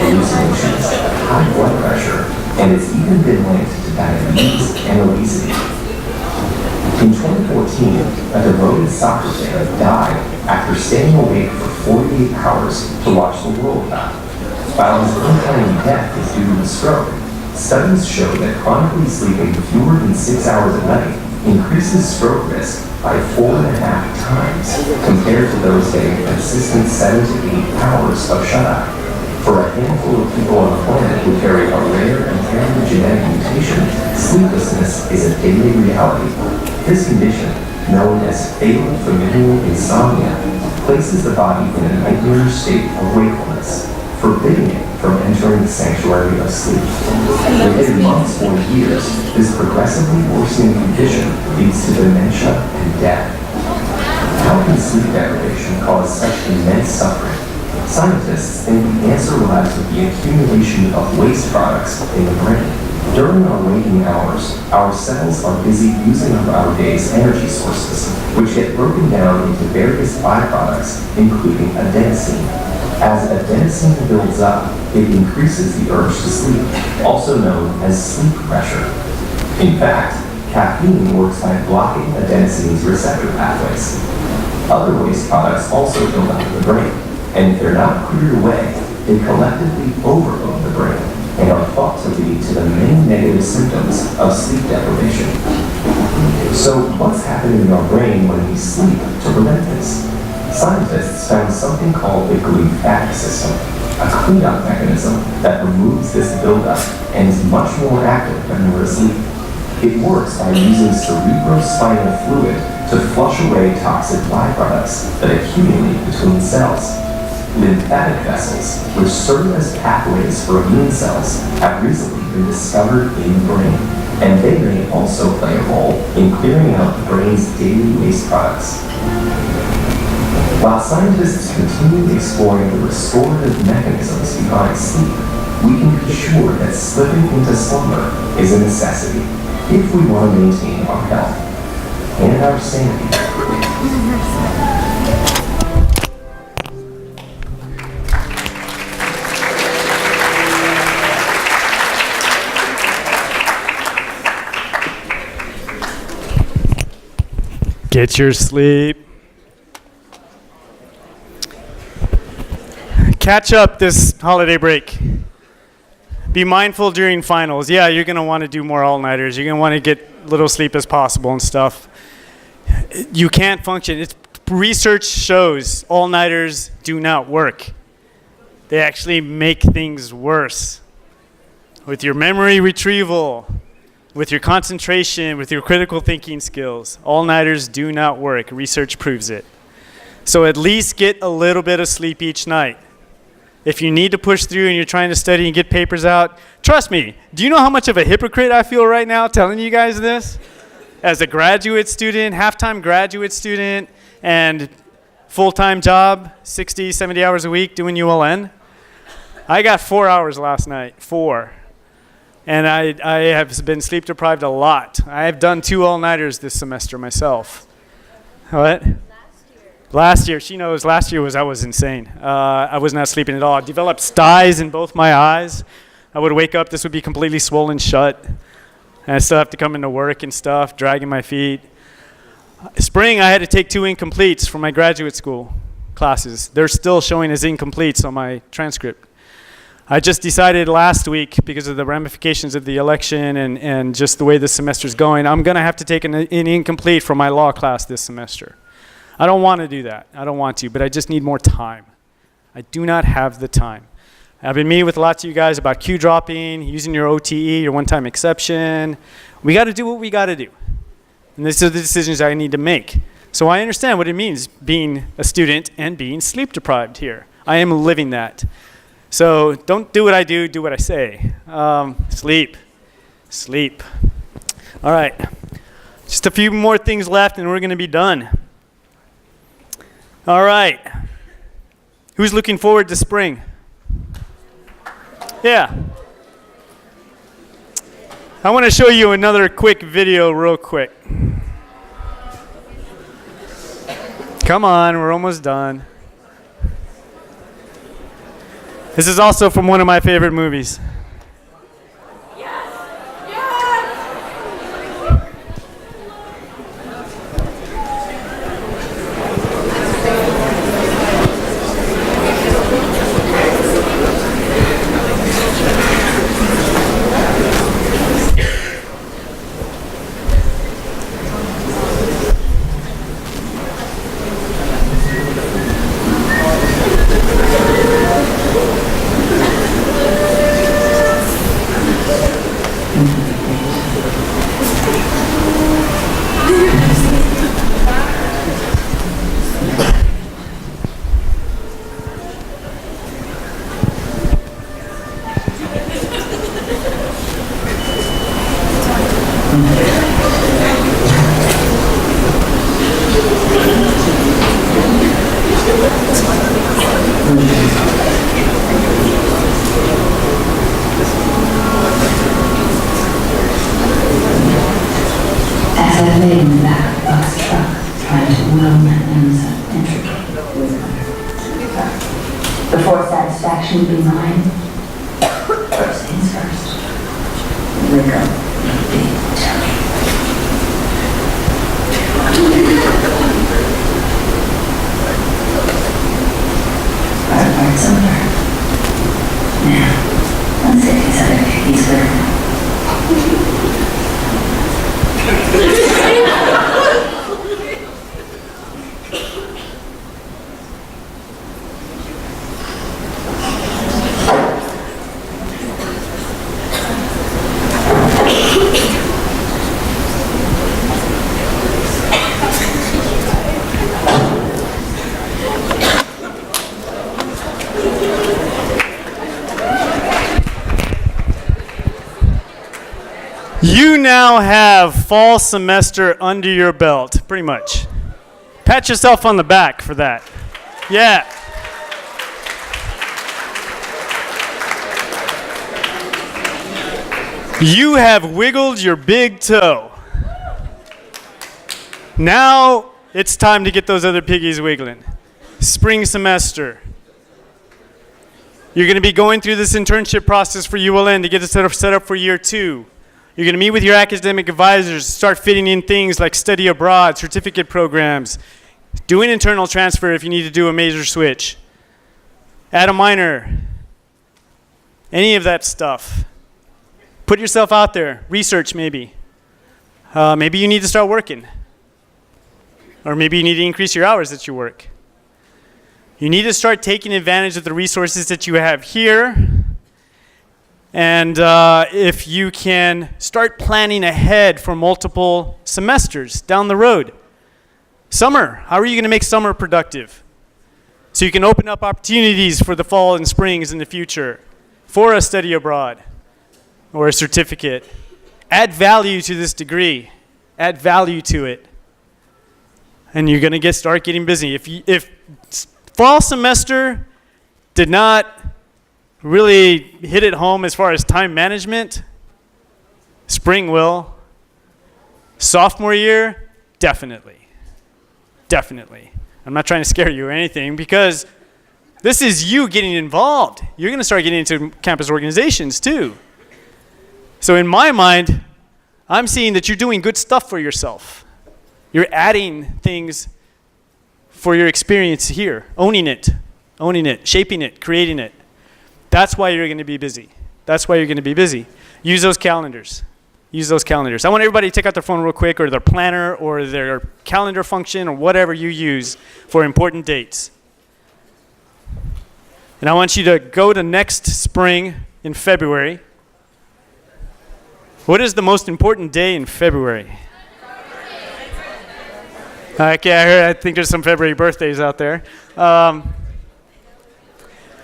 hallucinations, high blood pressure, and it's even been linked to diabetes and obesity. In 2014, a devoted soccer fan died after staying awake for 48 hours to watch the World Cup. While his untimely death is due to a stroke, studies show that chronically sleeping fewer than 6 hours a night increases stroke risk by 4.5 times compared to those getting a consistent 7 to 8 hours of shut-eye. For a handful of people on the planet who carry a rare and inherited genetic mutation, sleeplessness is a daily reality. This condition, known as fatal familial insomnia, places the body in a nightmare state of wakefulness, forbidding it from entering the sanctuary of sleep. Within months or years, this progressively worsening condition leads to dementia and death. How can sleep deprivation cause such immense suffering? Scientists think the answer lies with the accumulation of waste products in the brain. During our waking hours, our cells are busy using up our day's energy sources, which get broken down into various byproducts, including adenosine. As adenosine builds up, it increases the urge to sleep, also known as sleep pressure. In fact, caffeine works by blocking adenosine's receptor pathways. Other waste products also build up the brain, and if they're not cleared away, they collectively overload the brain and are thought to lead to the many negative symptoms of sleep deprivation. So what's happening in our brain when we sleep to prevent this? Scientists found something called the glymphatic system, a cleanup mechanism that removes this buildup and is much more active when we're asleep. It works by using cerebrospinal fluid to flush away toxic byproducts that accumulate between cells. Lymphatic vessels, which serve as pathways for immune cells, have recently been discovered in the brain, and they may also play a role in clearing out the brain's daily waste products. While scientists continue exploring the restorative mechanisms behind sleep, we can be sure that slipping into slumber is a necessity if we want to maintain our health and our sanity. Get your sleep. Catch up this holiday break. Be mindful during finals. Yeah, you're going to want to do more all-nighters. You're going to want to get little sleep as possible and stuff. You can't function. Research shows all-nighters do not work. They actually make things worse. With your memory retrieval, with your concentration, with your critical thinking skills, all-nighters do not work. Research proves it. So at least get a little bit of sleep each night. If you need to push through and you're trying to study and get papers out, trust me, do you know how much of a hypocrite I feel right now telling you guys this? As a graduate student, half-time graduate student, and full-time job, 60, 70 hours a week doing ULN. I got 4 hours last night, 4. And I have been sleep deprived a lot. I have done 2 all-nighters this semester myself. What? Last year, she knows, last year I was insane. I was not sleeping at all. I developed styes in both my eyes. I would wake up, this would be completely swollen shut. And I still have to come into work and stuff, dragging my feet. Spring, I had to take 2 incompletes from my graduate school classes. They're still showing as incompletes on my transcript. I just decided last week, because of the ramifications of the election and just the way the semester's going, I'm going to have to take an incomplete for my law class this semester. I don't want to do that. I don't want to, but I just need more time. I do not have the time. I've been meeting with lots of you guys about Q dropping, using your OTE, your one-time exception. We got to do what we got to do. And these are the decisions I need to make. So I understand what it means being a student and being sleep deprived here. I am living that. So don't do what I do, do what I say. Sleep. Sleep. All right. Just a few more things left and we're going to be done. All right. Who's looking forward to spring? Yeah. I want to show you another quick video real quick. Come on, we're almost done. This is also from one of my favorite movies. As I lay in the back of the bus truck, trying to will my limbs up intricately. Before satisfaction be mine, first things first, lick up the big tummy. Our part's over. Now, let's get these other piggies working. You now have fall semester under your belt, pretty much. Pat yourself on the back for that. Yeah. You have wiggled your big toe. Now it's time to get those other piggies wiggling. Spring semester. You're going to be going through this internship process for ULN to get it set up for year 2. You're going to meet with your academic advisors, start fitting in things like study abroad, certificate programs, do an internal transfer if you need to do a major switch, add a minor, any of that stuff. Put yourself out there, research maybe. Maybe you need to start working. Or maybe you need to increase your hours that you work. You need to start taking advantage of the resources that you have here. And if you can start planning ahead for multiple semesters down the road. Summer, how are you going to make summer productive? So you can open up opportunities for the fall and springs in the future for a study abroad or a certificate. Add value to this degree. Add value to it. And you're going to start getting busy. If fall semester did not really hit it home as far as time management, spring will. Sophomore year, definitely. Definitely. I'm not trying to scare you or anything because this is you getting involved. You're going to start getting into campus organizations too. So in my mind, I'm seeing that you're doing good stuff for yourself. You're adding things for your experience here, owning it, shaping it, creating it. That's why you're going to be busy. That's why you're going to be busy. Use those calendars. Use those calendars. I want everybody to take out their phone real quick or their planner or their calendar function or whatever you use for important dates. And I want you to go to next spring in February. What is the most important day in February? Okay, I think there's some February birthdays out there.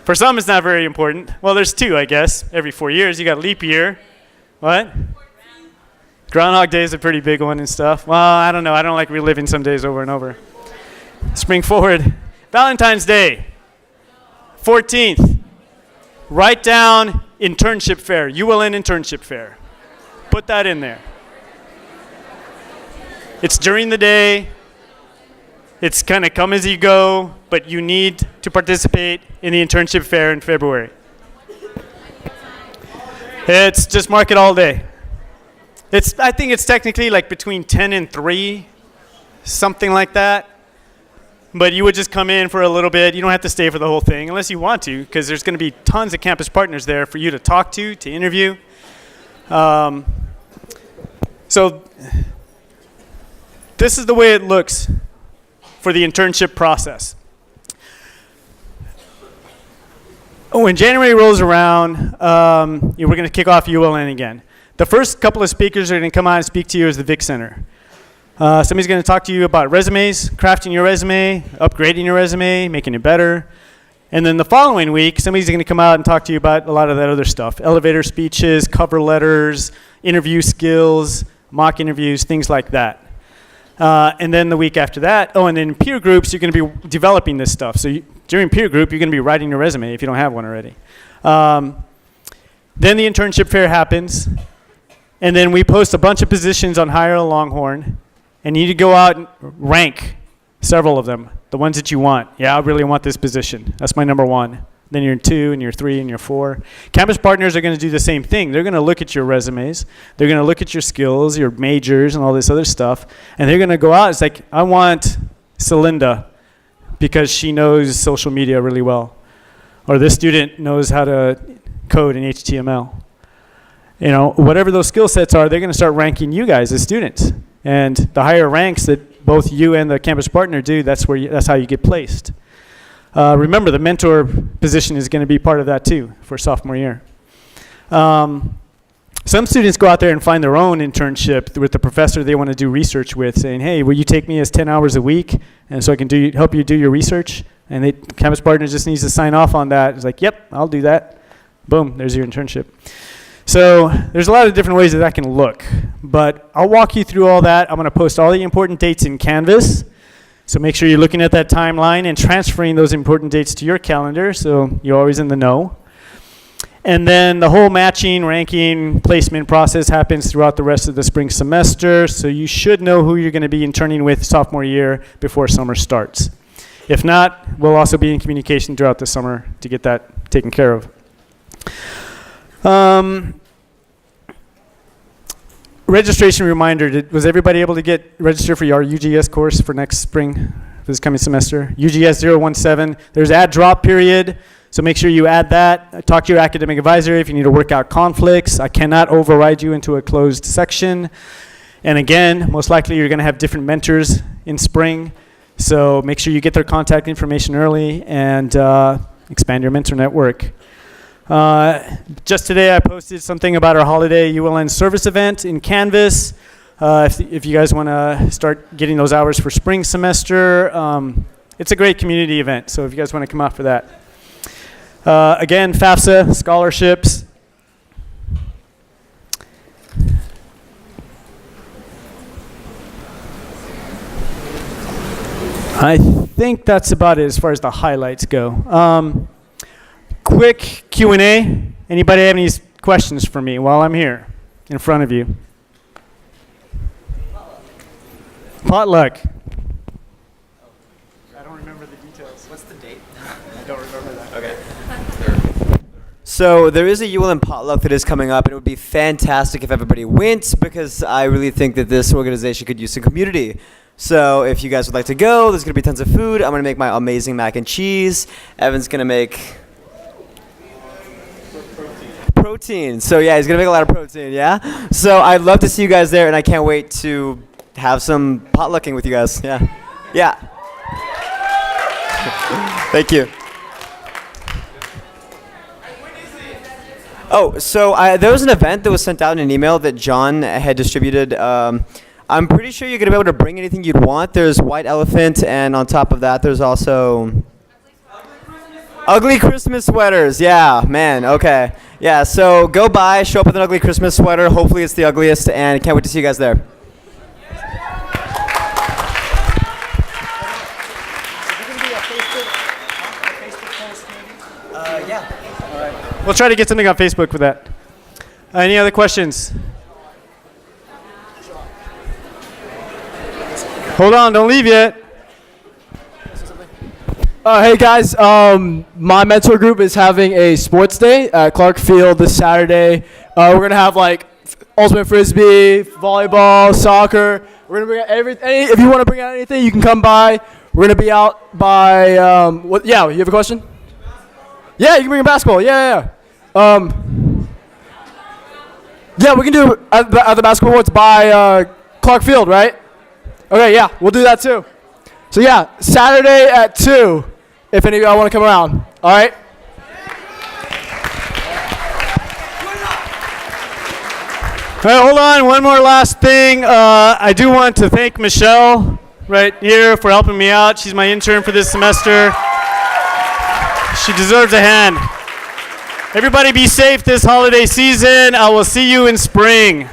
For some, it's not very important. Well, there's 2, I guess. Every 4 years, you got leap year. What? Groundhog Day is a pretty big one and stuff. Well, I don't know. I don't like reliving some days over and over. Spring forward. Valentine's Day, 14th. Write down internship fair, ULN internship fair. Put that in there. It's during the day. It's kind of come as you go, but you need to participate in the internship fair in February. It's just mark it all day. I think it's technically like between 10 and 3, something like that. But you would just come in for a little bit. You don't have to stay for the whole thing unless you want to, because there's going to be tons of campus partners there for you to talk to interview. So this is the way it looks for the internship process. When January rolls around, we're going to kick off ULN again. The first couple of speakers are going to come out and speak to you as the Vic Center. Somebody's going to talk to you about resumes, crafting your resume, upgrading your resume, making it better. And then the following week, somebody's going to come out and talk to you about a lot of that other stuff. Elevator speeches, cover letters, interview skills, mock interviews, things like that. And then the week after that, and then in peer groups, you're going to be developing this stuff. So during peer group, you're going to be writing your resume if you don't have one already. Then the internship fair happens. And then we post a bunch of positions on Hire a Longhorn. And you need to go out and rank several of them, the ones that you want. Yeah, I really want this position. That's my number 1. Then you're in 2, and you're 3, and you're 4. Campus partners are going to do the same thing. They're going to look at your resumes. They're going to look at your skills, your majors, and all this other stuff. And they're going to go out. It's like, I want Celinda because she knows social media really well. Or this student knows how to code in HTML. You know, whatever those skill sets are, they're going to start ranking you guys as students. And the higher ranks that both you and the campus partner do, that's how you get placed. Remember, the mentor position is going to be part of that too for sophomore year. Some students go out there and find their own internship with the professor they want to do research with, saying, hey, will you take me as 10 hours a week and so I can help you do your research? And the campus partner just needs to sign off on that. It's like, yep, I'll do that. Boom, there's your internship. So there's a lot of different ways that can look, but I'll walk you through all that. I'm going to post all the important dates in Canvas, so make sure you're looking at that timeline and transferring those important dates to your calendar so you're always in the know. And then the whole matching, ranking, placement process happens throughout the rest of the spring semester, so you should know who you're going to be interning with sophomore year before summer starts. If not, we'll also be in communication throughout the summer to get that taken care of. Registration reminder, was everybody able to get registered for our UGS course for next spring, for this coming semester? UGS 017, there's add drop period, so make sure you add that. Talk to your academic advisor if you need to work out conflicts. I cannot override you into a closed section. And again, most likely you're gonna have different mentors in spring, so make sure you get their contact information early and expand your mentor network. Just today I posted something about our holiday ULN service event in Canvas. If you guys want to start getting those hours for spring semester, it's a great community event, so if you guys want to come out for that. Again, FAFSA, scholarships. I think that's about it as far as the highlights go. Quick Q&A. Anybody have any questions for me while I'm here in front of you? Potluck. I don't remember the details. What's the date? I don't remember that. Okay. So there is a ULM potluck that is coming up, and it would be fantastic if everybody went because I really think that this organization could use some community. So if you guys would like to go, there's going to be tons of food. I'm going to make my amazing mac and cheese. Evan's going to make protein. So yeah, he's going to make a lot of protein, yeah? So I'd love to see you guys there, and I can't wait to have some potlucking with you guys. Yeah. Yeah. Thank you. Oh, so there was an event that was sent out in an email that John had distributed. I'm pretty sure you're going to be able to bring anything you'd want. There's White Elephant, and on top of that, there's also ugly Christmas sweaters. Yeah, man, okay. Yeah, so go by, show up with an ugly Christmas sweater. Hopefully it's the ugliest, and can't wait to see you guys there. Yeah. We'll try to get something on Facebook with that. Any other questions? Hold on, don't leave yet. Hey guys, my mentor group is having a sports day at Clark Field this Saturday. We're gonna have like ultimate frisbee, volleyball, soccer. We're gonna bring out everything. If you want to bring out anything, you can come by. We're gonna be out by what? Yeah, you have a question? Yeah, you can bring a basketball. Yeah. Yeah, we can do at the basketball courts by Clark Field, right? Okay, yeah, we'll do that too. So yeah, Saturday at 2, if any of y'all want to come around. All right? All right, hold on. One more last thing. I do want to thank Michelle right here for helping me out. She's my intern for this semester. She deserves a hand. Everybody be safe this holiday season. I will see you in spring.